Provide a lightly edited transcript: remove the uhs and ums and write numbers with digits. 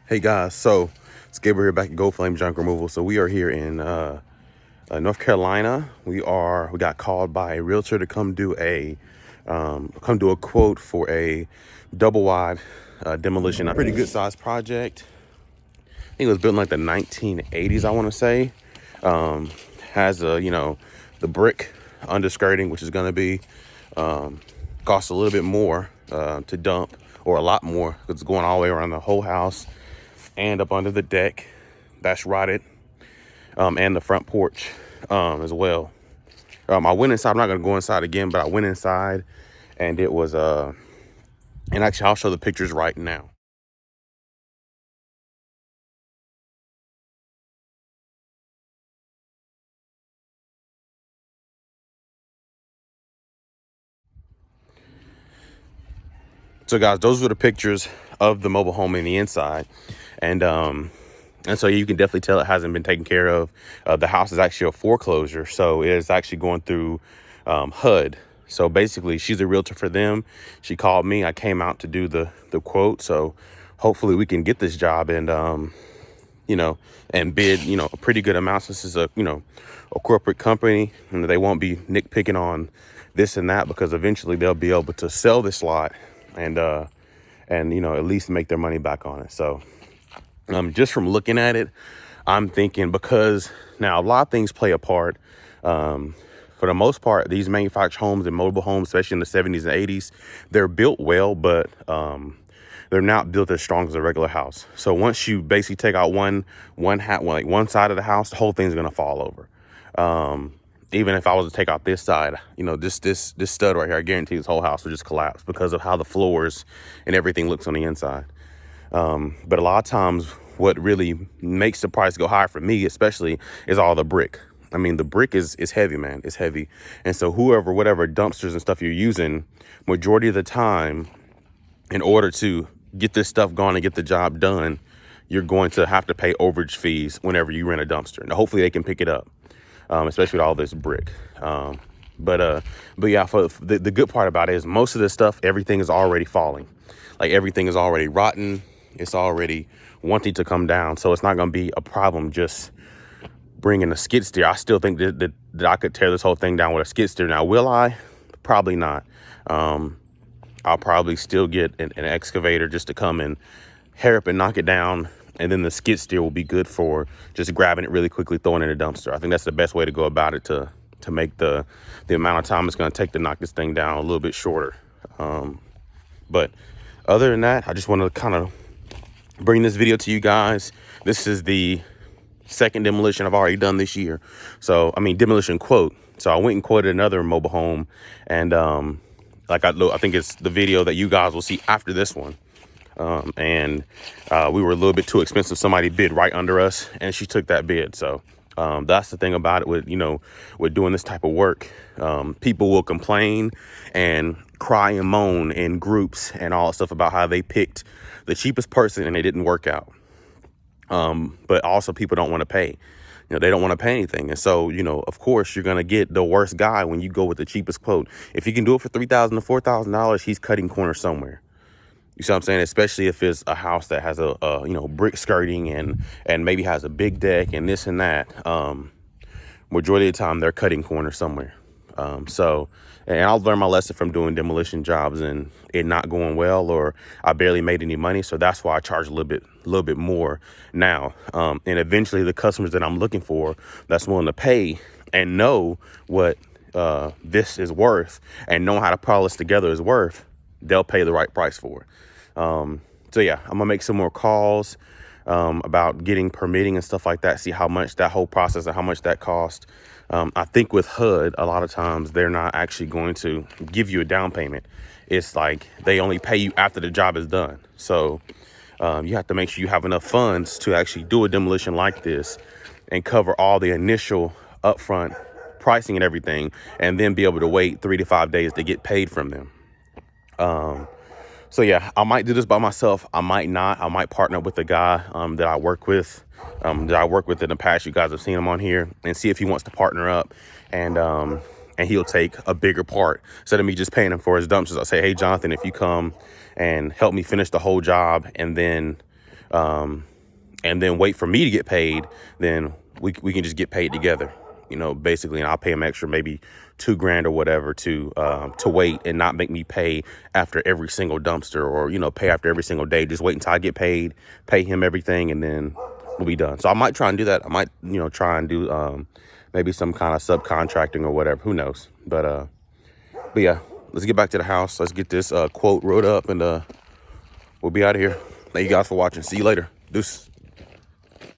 Hey guys, so it's Gabriel here back at Gold Flame Junk Removal. So we are here in North Carolina. We got called by a realtor to come do a quote for a double wide demolition. A pretty good sized project. I think it was built in like the 1980s, I want to say. Has the brick underskirting, which is going to be cost a little bit more to dump, or a lot more because it's going all the way around the whole house and up under the deck that's rotted, and the front porch as well. I went inside. I'm not going to go inside again, but I went inside and it was and actually I'll show the pictures right now. So guys, those were the pictures of the mobile home in the inside, and so you can definitely tell it hasn't been taken care of. The house is actually a foreclosure, so it is actually going through HUD. So basically, she's a realtor for them. She called me. I came out to do the quote. So hopefully we can get this job and and bid a pretty good amount. This is a corporate company, and they won't be nitpicking on this and that, because eventually they'll be able to sell this lot and at least make their money back on it. So just from looking at it, I'm thinking, because now a lot of things play a part. For the most part, these manufactured homes and mobile homes, especially in the 70s and 80s, they're built well, but they're not built as strong as a regular house. So once you basically take out one side of the house, the whole thing's gonna fall over. Even if I was to take out this side, this stud right here, I guarantee this whole house will just collapse because of how the floors and everything looks on the inside. But a lot of times what really makes the price go higher for me, especially, is all the brick. I mean, the brick is heavy, man. It's heavy. And so whatever dumpsters and stuff you're using, majority of the time, in order to get this stuff gone and get the job done, you're going to have to pay overage fees whenever you rent a dumpster. Now, hopefully they can pick it up, especially with all this brick. But yeah, for the good part about it is most of this stuff, everything is already falling. Like, everything is already rotten. It's already wanting to come down. So it's not going to be a problem just bringing a skid steer. I still think that I could tear this whole thing down with a skid steer. Now, will I? Probably not. I'll probably still get an excavator just to come and hair up and knock it down. And then the skid steer will be good for just grabbing it really quickly, throwing it in a dumpster. I think that's the best way to go about it, to make the amount of time it's going to take to knock this thing down a little bit shorter. But other than that, I just want to kind of bring this video to you guys. This is the second demolition I've already done this year. So, I mean, demolition quote. So I went and quoted another mobile home, and I think it's the video that you guys will see after this one. And we were a little bit too expensive. Somebody bid right under us, and she took that bid. So that's the thing about it with doing this type of work. People will complain and cry and moan in groups and all that stuff about how they picked the cheapest person and it didn't work out. But also, people don't want to pay. They don't want to pay anything. And so, of course, you're going to get the worst guy when you go with the cheapest quote. If you can do it for $3,000 to $4,000, he's cutting corners somewhere. You see what I'm saying? Especially if it's a house that has a brick skirting and maybe has a big deck and this and that. Majority of the time, they're cutting corners somewhere. And I'll learn my lesson from doing demolition jobs and it not going well, or I barely made any money. So that's why I charge a little bit more now. And eventually the customers that I'm looking for that's willing to pay and know what this is worth and know how to pile this together is worth, they'll pay the right price for it. So yeah, I'm gonna make some more calls about getting permitting and stuff like that, see how much that whole process and how much that cost. I think with HUD, a lot of times they're not actually going to give you a down payment. It's like they only pay you after the job is done. So you have to make sure you have enough funds to actually do a demolition like this and cover all the initial upfront pricing and everything, and then be able to wait 3 to 5 days to get paid from them. So yeah, I might do this by myself. I might not. I might partner with a guy that I work with, in the past. You guys have seen him on here, and see if he wants to partner up, and he'll take a bigger part instead of me just paying him for his dumpsters. I'll say, hey, Jonathan, if you come and help me finish the whole job, and then and then wait for me to get paid, then we can just get paid together, you know, basically. And I'll pay him extra, maybe $2,000 or whatever to wait and not make me pay after every single dumpster, or, you know, pay after every single day. Just wait until I get paid, pay him everything, and then we'll be done. So I might try and do that. I might, you know, try and do maybe some kind of subcontracting or whatever. Who knows? But yeah, let's get back to the house. Let's get this quote wrote up, and we'll be out of here. Thank you guys for watching. See you later. Deuce.